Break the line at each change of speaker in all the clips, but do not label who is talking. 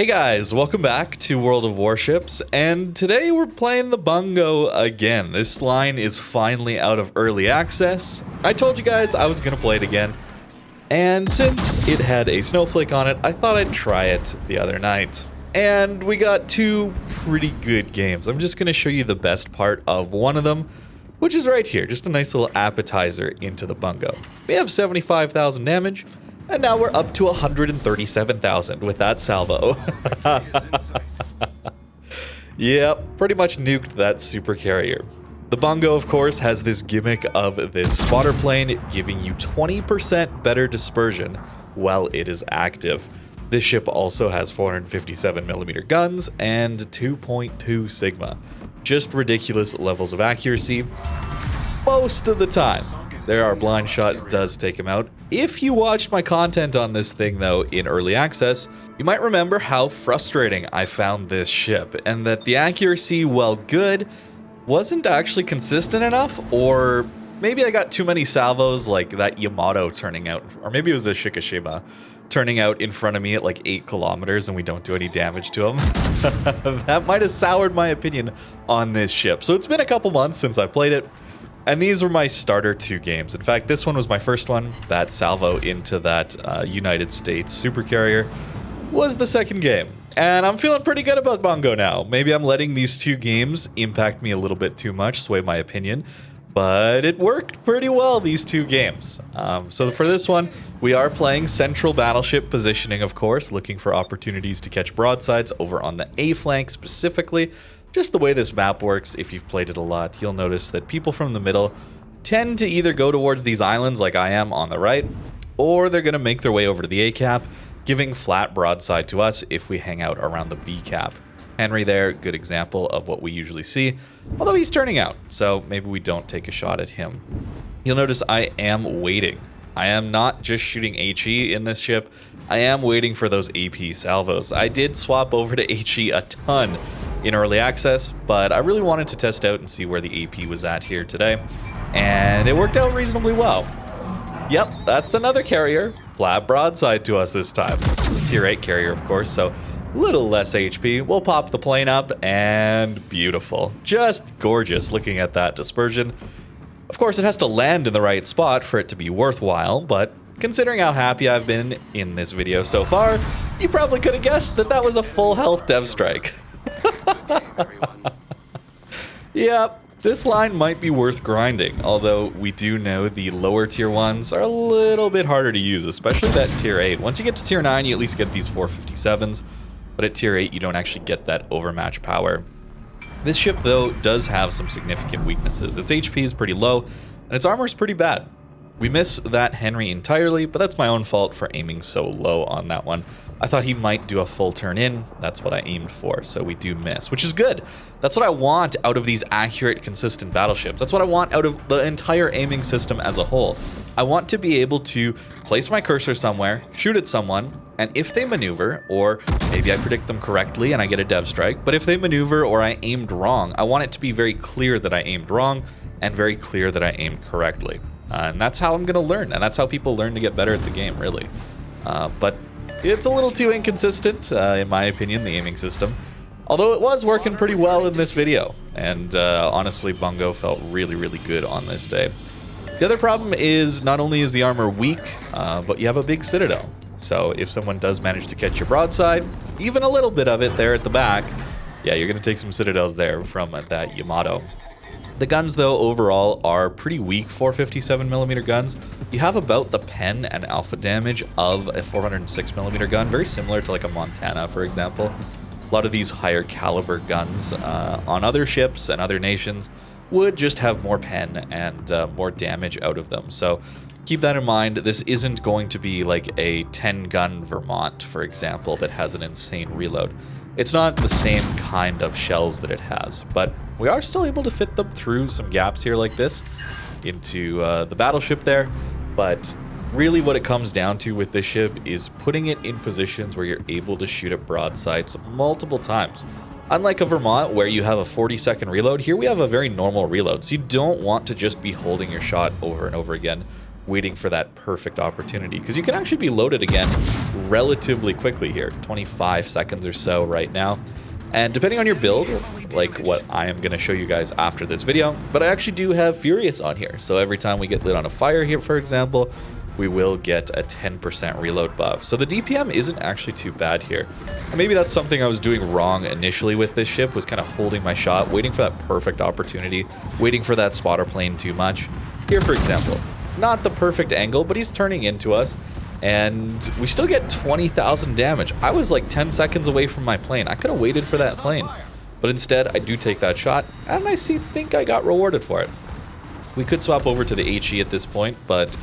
Hey guys, welcome back to World of Warships, and today we're playing the Bungo again. This line is finally out of early access. I told you guys I was going to play it again, and since it had a snowflake on it, I thought I'd try it the other night. And we got two pretty good games. I'm just going to show you the best part of one of them, which is right here, just a nice little appetizer into the Bungo. We have 75,000 damage. And now we're up to 137,000 with that salvo. Yep, pretty much nuked that super carrier. The Bungo, of course, has this gimmick of this spotter plane giving you 20% better dispersion while it is active. This ship also has 457mm guns and 2.2 Sigma. Just ridiculous levels of accuracy most of the time. There, our blind shot does take him out. If you watched my content on this thing, though, in early access, you might remember how frustrating I found this ship, and that the accuracy, while good, wasn't actually consistent enough, or maybe I got too many salvos, like that Yamato turning out, or maybe it was a Shikishima turning out in front of me at like 8 kilometers and we don't do any damage to him. That might have soured my opinion on this ship. So it's been a couple months since I played it. And these were my starter 2 games. In fact, this one was my first one. That salvo into that United States supercarrier was the second game. And I'm feeling pretty good about Bungo now. Maybe I'm letting these 2 games impact me a little bit too much, sway my opinion. But it worked pretty well, these 2 games. So for this one, we are playing central battleship positioning, of course, looking for opportunities to catch broadsides over on the A flank specifically. Just the way this map works, if you've played it a lot, you'll notice that people from the middle tend to either go towards these islands like I am on the right, or they're going to make their way over to the A cap, giving flat broadside to us if we hang out around the B cap. Henry there, good example of what we usually see, although he's turning out, so maybe we don't take a shot at him. You'll notice I am waiting. I am not just shooting HE in this ship, I am waiting for those AP salvos. I did swap over to HE a ton in early access, but I really wanted to test out and see where the AP was at here today, and it worked out reasonably well. Yep, that's another carrier, flat broadside to us this time. This is a tier 8 carrier, of course, so a little less HP. We'll pop the plane up, and beautiful. Just gorgeous looking at that dispersion. Of course, it has to land in the right spot for it to be worthwhile, but considering how happy I've been in this video so far, you probably could have guessed that that was a full health dev strike. Yep, this line might be worth grinding, although we do know the lower tier ones are a little bit harder to use, especially that tier 8. Once you get to tier 9, you at least get these 457s, but at tier 8, you don't actually get that overmatch power. This ship, though, does have some significant weaknesses. Its HP is pretty low, and its armor is pretty bad. We miss that Henry entirely, but that's my own fault for aiming so low on that one. I thought he might do a full turn in. That's what I aimed for, so we do miss, which is good. That's what I want out of these accurate, consistent battleships. That's what I want out of the entire aiming system as a whole. I want to be able to place my cursor somewhere, shoot at someone, and if they maneuver, or maybe I predict them correctly and I get a dev strike, but if they maneuver or I aimed wrong, I want it to be very clear that I aimed wrong and very clear that I aimed correctly. And that's how I'm going to learn, and that's how people learn to get better at the game, really. But it's a little too inconsistent, in my opinion, the aiming system. Although it was working pretty well in this video, and honestly, Bungo felt really, really good on this day. The other problem is not only is the armor weak, but you have a big citadel. So if someone does manage to catch your broadside, even a little bit of it there at the back, yeah, you're going to take some citadels there from that Yamato. The guns, though, overall are pretty weak 457mm guns. You have about the pen and alpha damage of a 406mm gun, very similar to like a Montana, for example. A lot of these higher caliber guns on other ships and other nations would just have more pen and more damage out of them. So keep that in mind. This isn't going to be like a 10-gun Vermont, for example, that has an insane reload. It's not the same kind of shells that it has, but we are still able to fit them through some gaps here like this into the battleship there. But really what it comes down to with this ship is putting it in positions where you're able to shoot at broadsides multiple times. Unlike a Vermont where you have a 40-second reload, here we have a very normal reload, so you don't want to just be holding your shot over and over again. waiting for that perfect opportunity, because you can actually be loaded again relatively quickly here, 25 seconds or so right now. And depending on your build, like what I am going to show you guys after this video, but I actually do have Furious on here. So every time we get lit on a fire here, for example, we will get a 10% reload buff. So the DPM isn't actually too bad here. And maybe that's something I was doing wrong initially with this ship, was kind of holding my shot, waiting for that perfect opportunity, waiting for that spotter plane too much. Here, for example, not the perfect angle, but he's turning into us. And we still get 20,000 damage. I was like 10 seconds away from my plane. I could have waited for that plane. But instead, I do take that shot, and I think I got rewarded for it. We could swap over to the HE at this point, but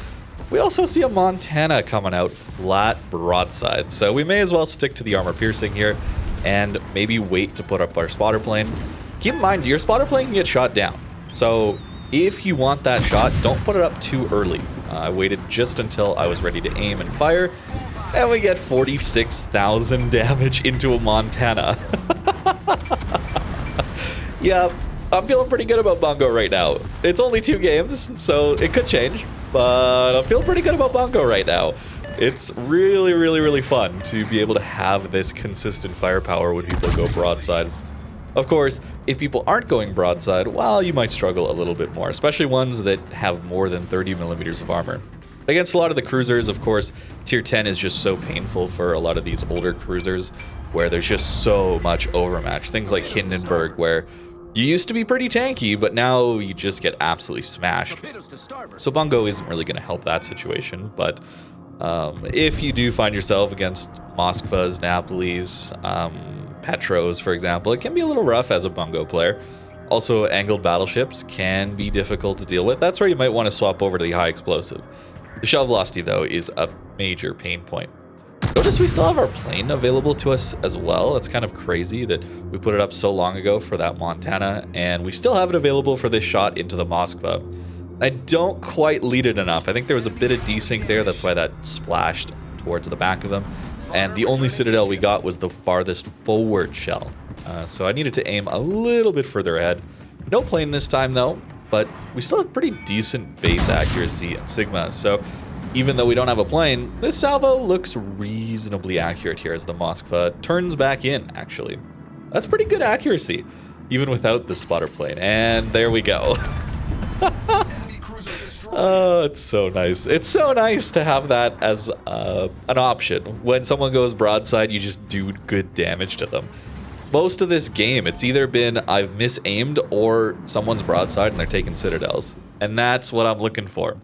we also see a Montana coming out flat broadside. So we may as well stick to the armor piercing here and maybe wait to put up our spotter plane. Keep in mind, your spotter plane can get shot down. So if you want that shot, don't put it up too early. I waited just until I was ready to aim and fire, and we get 46,000 damage into a Montana. Yeah, I'm feeling pretty good about Bungo right now. It's only 2 games, so it could change, but I'm feeling pretty good about Bungo right now. It's really, really, really fun to be able to have this consistent firepower when people go broadside. Of course, if people aren't going broadside, well, you might struggle a little bit more, especially ones that have more than 30 millimeters of armor. Against a lot of the cruisers, of course, tier 10 is just so painful for a lot of these older cruisers where there's just so much overmatch. Things like Hindenburg, where you used to be pretty tanky, but now you just get absolutely smashed. So Bungo isn't really going to help that situation, but if you do find yourself against Moskvas, Napolis, Petros, for example, it can be a little rough as a Bungo player. Also, angled battleships can be difficult to deal with. That's where you might want to swap over to the high explosive. The shell velocity, though, is a major pain point. Notice we still have our plane available to us as well. It's kind of crazy that we put it up so long ago for that Montana, and we still have it available for this shot into the Moskva. I don't quite lead it enough. I think there was a bit of desync there. That's why that splashed towards the back of them. And the only citadel we got was the farthest forward shell. So I needed to aim a little bit further ahead. No plane this time, though, but we still have pretty decent base accuracy in Sigma. So even though we don't have a plane, this salvo looks reasonably accurate here as the Moskva turns back in, actually. That's pretty good accuracy, even without the spotter plane. And there we go. Oh, it's so nice. It's so nice to have that as an option. When someone goes broadside, you just do good damage to them. Most of this game, it's either been I've misaimed or someone's broadside and they're taking citadels. And that's what I'm looking for.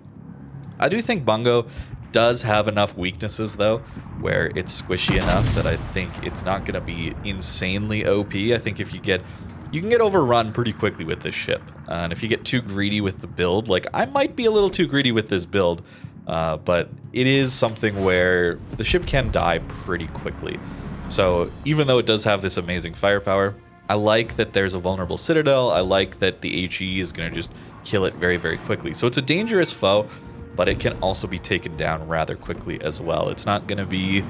I do think Bungo does have enough weaknesses, though, where it's squishy enough that I think it's not going to be insanely OP. I think if you can get overrun pretty quickly with this ship. And if you get too greedy with the build, like I might be a little too greedy with this build, but it is something where the ship can die pretty quickly. So even though it does have this amazing firepower, I like that there's a vulnerable citadel. I like that the HE is going to just kill it very, very quickly. So it's a dangerous foe, but it can also be taken down rather quickly as well. It's not going to be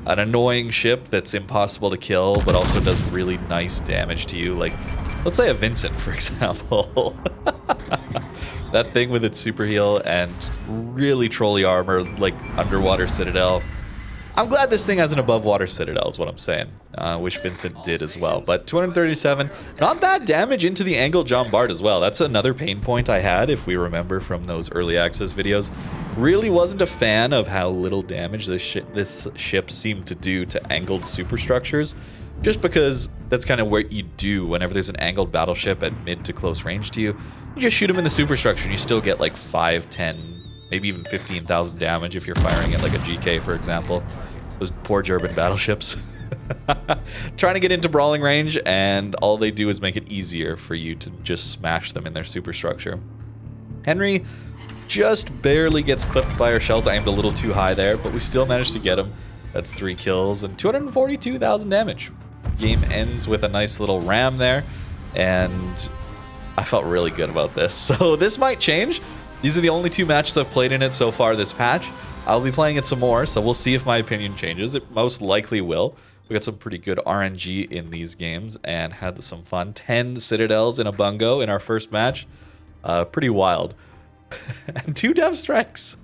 an annoying ship that's impossible to kill, but also does really nice damage to you. Like, let's say a Vincent, for example. That thing with its super heal and really trolly armor, like underwater citadel. I'm glad this thing has an above water citadel is what I'm saying. Wish Vincent did as well. But 237, not bad damage into the angled Jean Bart as well. That's another pain point I had, if we remember from those early access videos. Really wasn't a fan of how little damage this ship seemed to do to angled superstructures. Just because that's kind of what you do whenever there's an angled battleship at mid to close range to you. You just shoot them in the superstructure and you still get like 5, 10, maybe even 15,000 damage if you're firing it like a GK, for example. Those poor German battleships. Trying to get into brawling range, and all they do is make it easier for you to just smash them in their superstructure. Henry just barely gets clipped by our shells. I aimed a little too high there, but we still managed to get him. That's 3 kills and 242,000 damage. Game ends with a nice little ram there, and I felt really good about this. So this might change. These are the only 2 matches I've played in it so far this patch. I'll be playing it some more, so we'll see if my opinion changes. It most likely will. We got some pretty good RNG in these games and had some fun. 10 citadels in a Bungo in our first match. Pretty wild. And 2 dev strikes.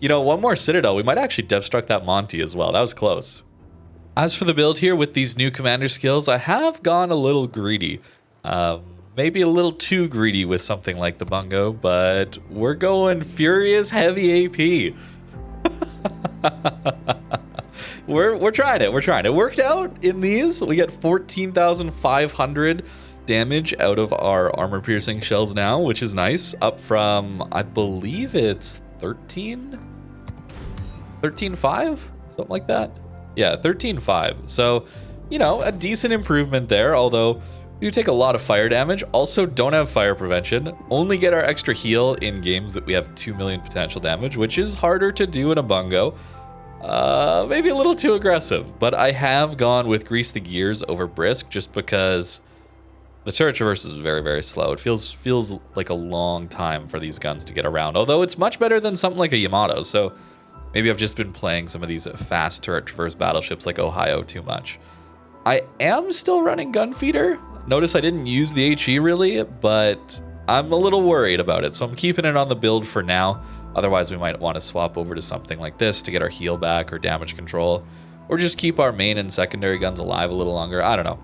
You know, 1 more Citadel. We might actually dev struck that Monty as well. That was close. As for the build here with these new commander skills, I have gone a little greedy. Maybe a little too greedy with something like the Bungo, but we're going Furious Heavy AP. We're trying it. We're trying it. It worked out in these. We get 14,500 damage out of our armor piercing shells now, which is nice. Up from, I believe it's 13.5, something like that. Yeah, 13.5. So, you know, a decent improvement there, although we do take a lot of fire damage. Also, don't have fire prevention. Only get our extra heal in games that we have 2 million potential damage, which is harder to do in a Bungo. Maybe a little too aggressive, but I have gone with Grease the Gears over Brisk just because the turret traverse is very, very slow. It feels like a long time for these guns to get around, although it's much better than something like a Yamato, so maybe I've just been playing some of these fast turret traverse battleships like Ohio too much. I am still running Gunfeeder. Notice I didn't use the HE really, but I'm a little worried about it, so I'm keeping it on the build for now. Otherwise, we might want to swap over to something like this to get our heal back or damage control, or just keep our main and secondary guns alive a little longer. I don't know.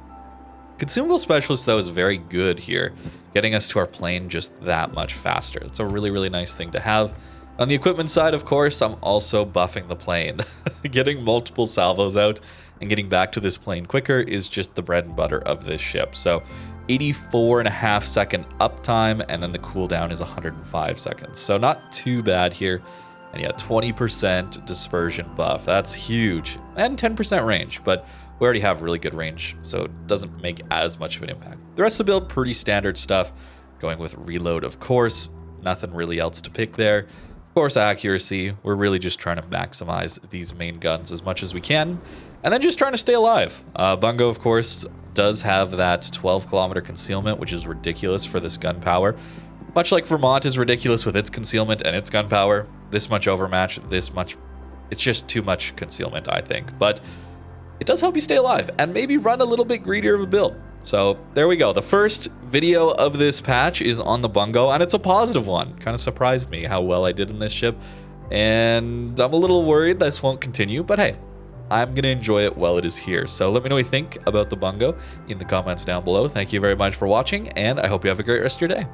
Consumable Specialist, though, is very good here, getting us to our plane just that much faster. It's a really, really nice thing to have. On the equipment side, of course, I'm also buffing the plane. Getting multiple salvos out and getting back to this plane quicker is just the bread and butter of this ship. So 84.5 second uptime, and then the cooldown is 105 seconds. So not too bad here. And yeah, 20% dispersion buff. That's huge. And 10% range, but we already have really good range, so it doesn't make as much of an impact. The rest of the build, pretty standard stuff. Going with reload, of course. Nothing really else to pick there. Of course, accuracy. We're really just trying to maximize these main guns as much as we can. And then just trying to stay alive. Bungo, of course, does have that 12-kilometer concealment, which is ridiculous for this gun power. Much like Vermont is ridiculous with its concealment and its gun power. This much overmatch, this much... It's just too much concealment, I think. But it does help you stay alive and maybe run a little bit greedier of a build. So there we go. The first video of this patch is on the Bungo, and it's a positive one. Kind of surprised me how well I did in this ship. And I'm a little worried this won't continue, but hey, I'm going to enjoy it while it is here. So let me know what you think about the Bungo in the comments down below. Thank you very much for watching, and I hope you have a great rest of your day.